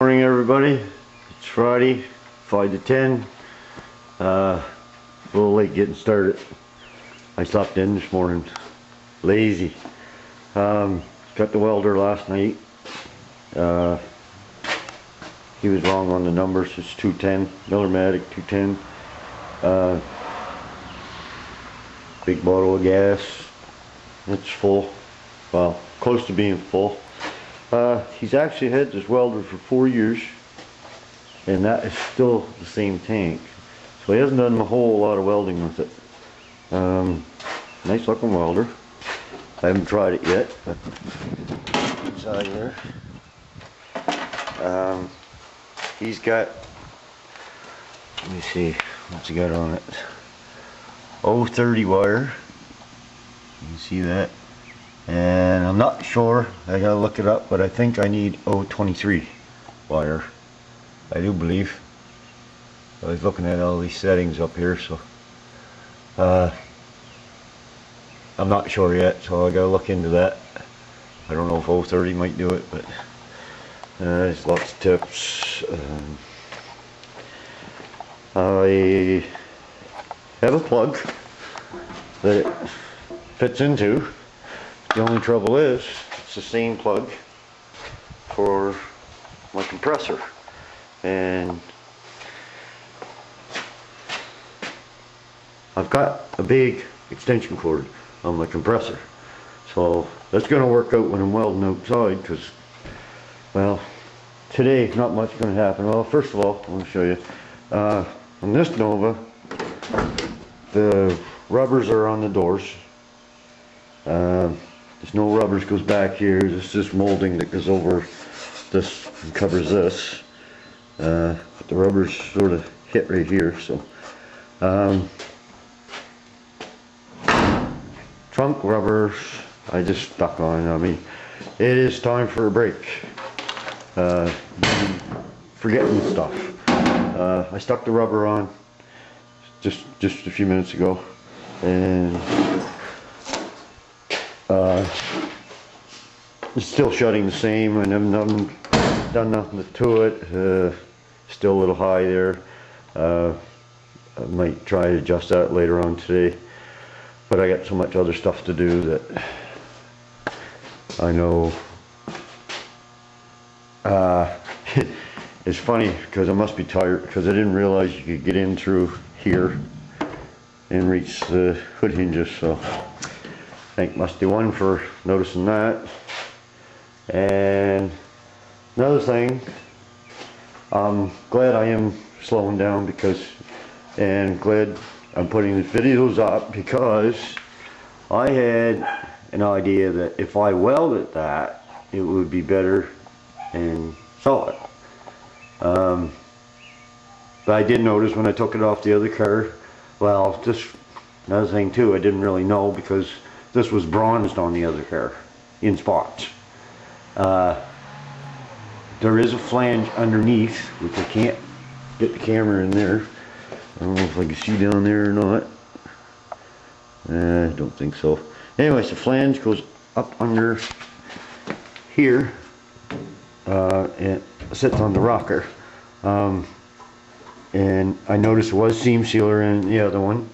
Morning everybody, it's Friday, 5 to 10, a little late getting started. I slept in this morning, lazy. Got the welder last night. He was wrong on the numbers, it's 210, Miller-Matic 210. Big bottle of gas, it's full, well, close to being full. He's actually had this welder for 4 years, and that is still the same tank. So he hasn't done a whole lot of welding with it. Nice looking welder. I haven't tried it yet, but inside there. He's got, let me see, what's he got on it? 030 wire. You can see that. And I'm not sure, I gotta look it up, but I think I need 023 wire. I do believe. I was looking at all these settings up here, so I'm not sure yet, so I gotta look into that. I don't know if 030 might do it, but there's lots of tips. I have a plug that it fits into. The only trouble is, it's the same plug for my compressor, and I've got a big extension cord on my compressor, so that's going to work out when I'm welding outside, because, well, today not much going to happen. Well, first of all, I want to show you, on this Nova, the rubbers are on the doors. There's no rubbers goes back here. There's just molding that goes over this and covers this. But the rubbers sort of hit right here. So trunk rubbers I just stuck on. I mean, it is time for a break. Forgetting stuff. I stuck the rubber on just a few minutes ago, and it's still shutting the same, and I've done nothing to it. Still a little high there. I might try to adjust that later on today, but I got so much other stuff to do that I know. It's funny because I must be tired, because I didn't realize you could get in through here and reach the hood hinges, so thank Musty One for noticing that. And another thing, I'm glad I am slowing down, and glad I'm putting the videos up, because I had an idea that if I welded that, it would be better and saw it. But I did notice when I took it off the other car, well, just another thing too, I didn't really know, because this was bronzed on the other car in spots. There is a flange underneath, which I can't get the camera in there. I don't know if I can see down there or not. I don't think so. Anyways, the flange goes up under here, and sits on the rocker. And I noticed there was seam sealer in the other one.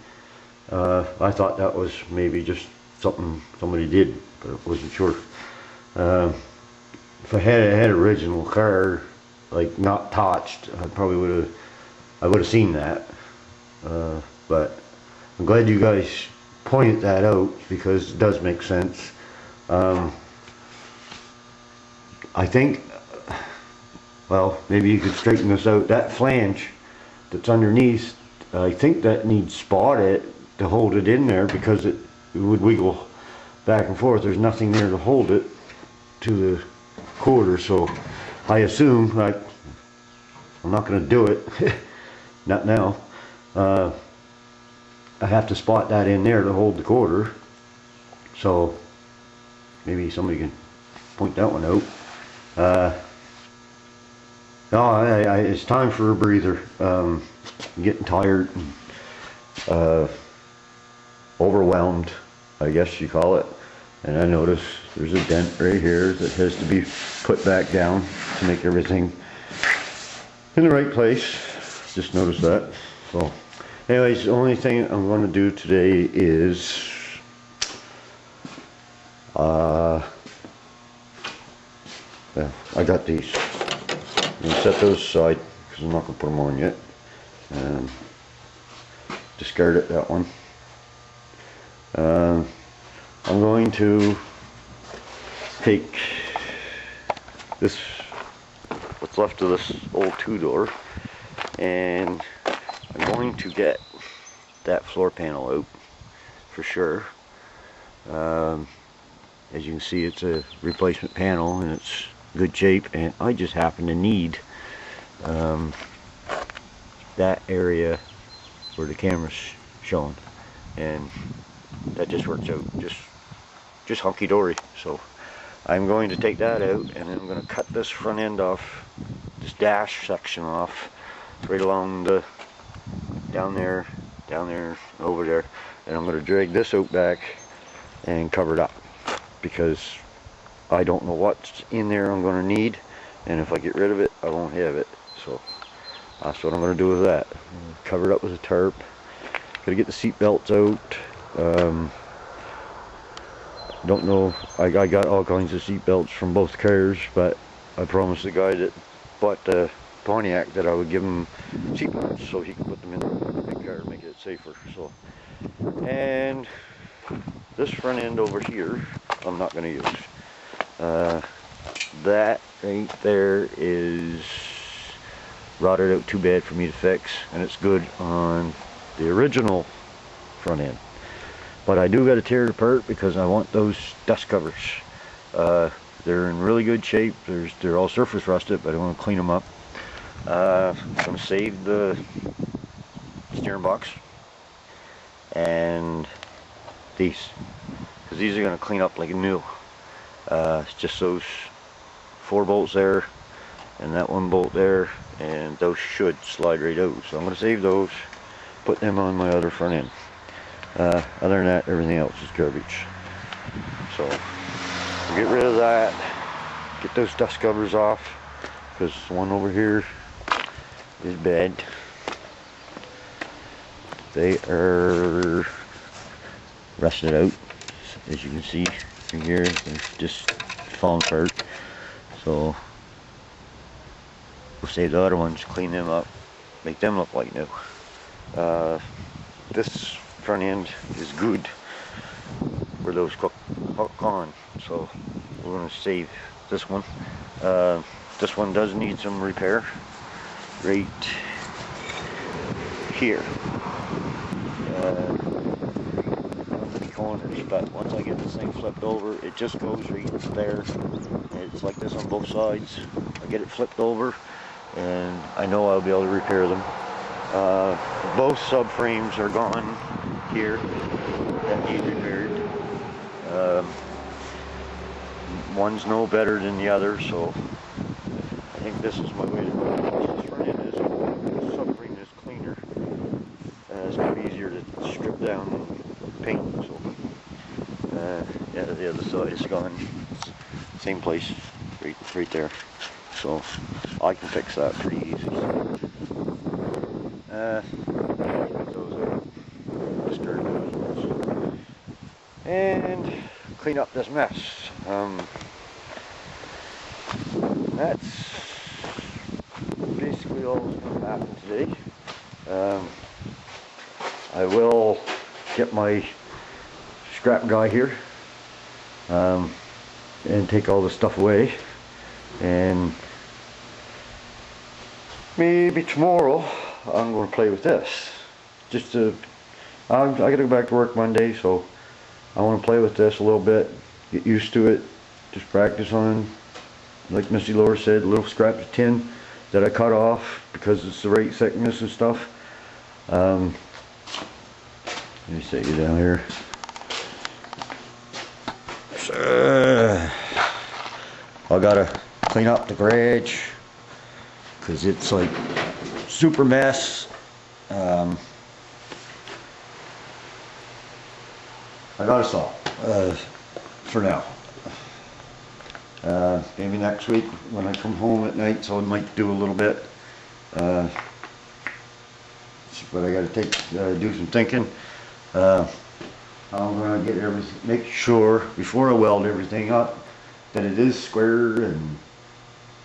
I thought that was maybe just something somebody did, but I wasn't sure. If I had an original car, like not touched, I probably would have seen that. But I'm glad you guys pointed that out, because it does make sense. I think, well, maybe you could straighten this out. That flange that's underneath, I think that needs spotted to hold it in there, because it would wiggle back and forth. There's nothing there to hold it to the quarter, so I assume, I'm not going to do it, not now. I have to spot that in there to hold the quarter, so maybe somebody can point that one out. No, it's time for a breather. I'm getting tired and overwhelmed, I guess you call it. And I notice there's a dent right here that has to be put back down to make everything in the right place. Just noticed that. So anyways, the only thing I'm going to do today is yeah, I got these. I'm going to set those aside because I'm not going to put them on yet. Discard it, that one. I'm going to take this, what's left of this old two-door, and I'm going to get that floor panel out for sure. As you can see, it's a replacement panel and it's good shape, and I just happen to need that area where the camera's showing, and that just works out just hunky-dory. So I'm going to take that out, and then I'm going to cut this front end off, this dash section off, right along the down there, over there, and I'm going to drag this out back and cover it up, because I don't know what's in there I'm going to need, and if I get rid of it, I won't have it. So that's what I'm going to do with that. Cover it up with a tarp. Got to get the seat belts out. Don't know, I got all kinds of seat belts from both cars, but I promised the guy that bought the Pontiac that I would give him seat belts so he could put them in the big car and make it safer. So, and this front end over here I'm not going to use. That right there is rotted out too bad for me to fix, and it's good on the original front end. But I do got to tear it apart because I want those dust covers. They're in really good shape. They're all surface rusted, but I want to clean them up. I'm going to save the steering box and these, because these are going to clean up like new. It's just those 4 bolts there and that 1 bolt there, and those should slide right out. So I'm going to save those, put them on my other front end. Other than that, everything else is garbage. So we'll get rid of that, get those dust covers off, because the one over here is bad. They are rusted out, as you can see from here. They're just falling apart. So we'll save the other ones, clean them up, make them look like new. This front end is good for those hook on, so we're going to save this one. This one does need some repair right here under the corners, but once I get this thing flipped over, it just goes right there. It's like this on both sides. I get it flipped over and I know I'll be able to repair them. Both subframes are gone here that need repaired. One's no better than the other, so I think this is my way to go. This front end is, the subframe is cleaner. It's going to be easier to strip down and paint. So yeah, the other side is gone. Same place, right there. So I can fix that pretty easy. And clean up this mess. That's basically all that's going to happen today. I will get my scrap guy here and take all the stuff away, and maybe tomorrow I'm going to play with this. Just to, I got to go back to work Monday, so I want to play with this a little bit, get used to it, just practice on, like Missy Laura said, little scraps of tin that I cut off because it's the right thickness and stuff. Let me set you down here. So, I gotta clean up the garage because it's like super mess. I got a saw for now. Maybe next week when I come home at night, so I might do a little bit. But I gotta do some thinking. I'm gonna get everything, make sure before I weld everything up that it is square and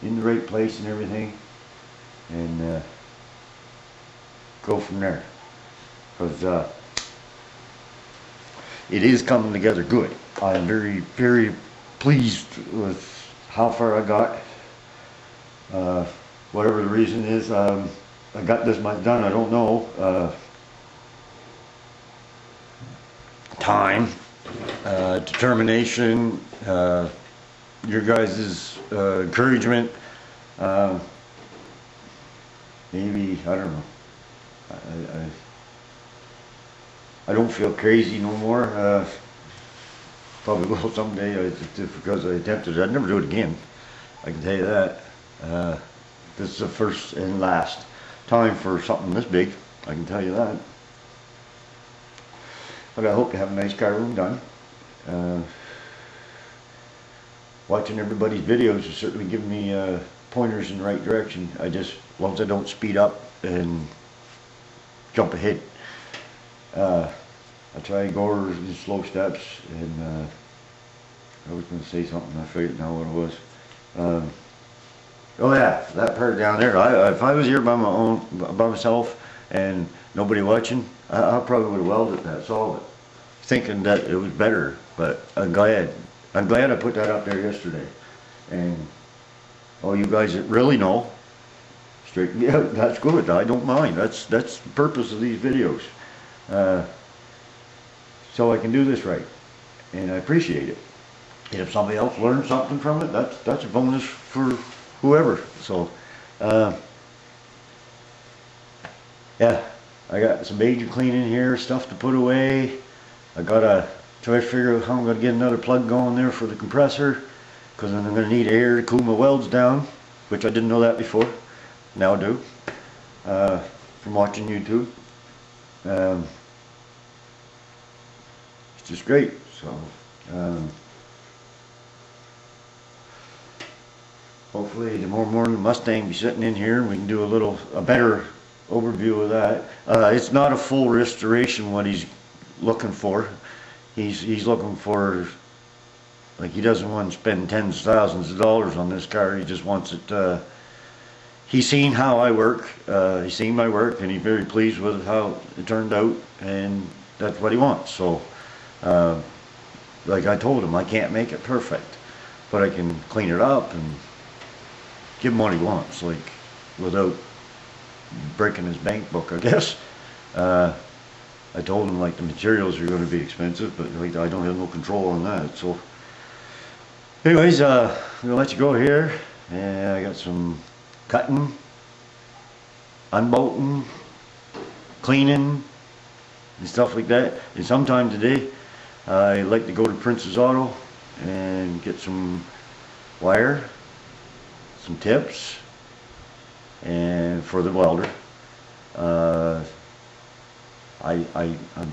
in the right place and everything, and go from there. Because it is coming together good. I am very, very pleased with how far I got. Whatever the reason is, I got this much done. I don't know. Time, determination, your guys' encouragement. Maybe, I don't know. I don't feel crazy no more. Probably will someday, because I attempted it. I'd never do it again. I can tell you that. This is the first and last time for something this big. I can tell you that. But I hope to have a nice car room done. Watching everybody's videos has certainly given me pointers in the right direction. As long as I don't speed up and jump ahead. I try to go over in slow steps, and I was going to say something, I forget now what it was. Oh yeah, that part down there. If I was here by myself and nobody watching, I probably would have welded that solid, thinking that it was better. But I'm glad I put that up there yesterday. And all you guys that really know, straighten me out. That's good. I don't mind. That's the purpose of these videos. So I can do this right, and I appreciate it. And if somebody else learns something from it, that's a bonus for whoever. So, yeah, I got some major cleaning here, stuff to put away. I gotta try to figure out how I'm gonna get another plug going there for the compressor, because I'm gonna need air to cool my welds down, which I didn't know that before. Now I do, from watching YouTube. It's just great. So, hopefully tomorrow morning Mustang will be sitting in here and we can do a better overview of that. It's not a full restoration what he's looking for. He's looking for, like, he doesn't want to spend tens of thousands of dollars on this car. He just wants it, he's seen how I work, he's seen my work, and he's very pleased with how it turned out, and that's what he wants. So, like I told him, I can't make it perfect, but I can clean it up and give him what he wants, like, without breaking his bank book, I guess. I told him, like, the materials are going to be expensive, but like, I don't have no control on that. So anyways, I'm gonna let you go here, and I got some cutting, unbolting, cleaning, and stuff like that. And sometime today I like to go to Prince's Auto and get some wire, some tips, and for the welder. I'm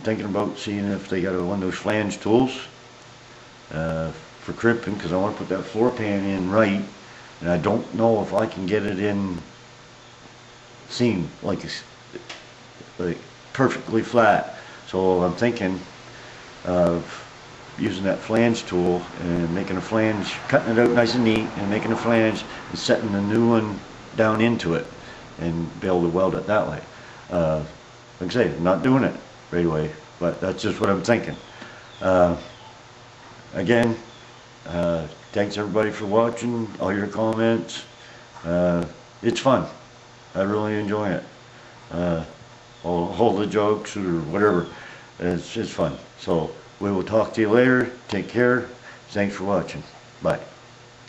thinking about seeing if they got one of those flange tools for crimping, because I want to put that floor pan in right, and I don't know if I can get it in seam like perfectly flat. So I'm thinking of using that flange tool and making a flange, cutting it out nice and neat, and making a flange and setting the new one down into it and be able to weld it that way. Like I say, I'm not doing it right away, but that's just what I'm thinking. Again, thanks everybody for watching, all your comments. It's fun. I really enjoy it. All the jokes or whatever. It's fun. So we will talk to you later. Take care. Thanks for watching. Bye.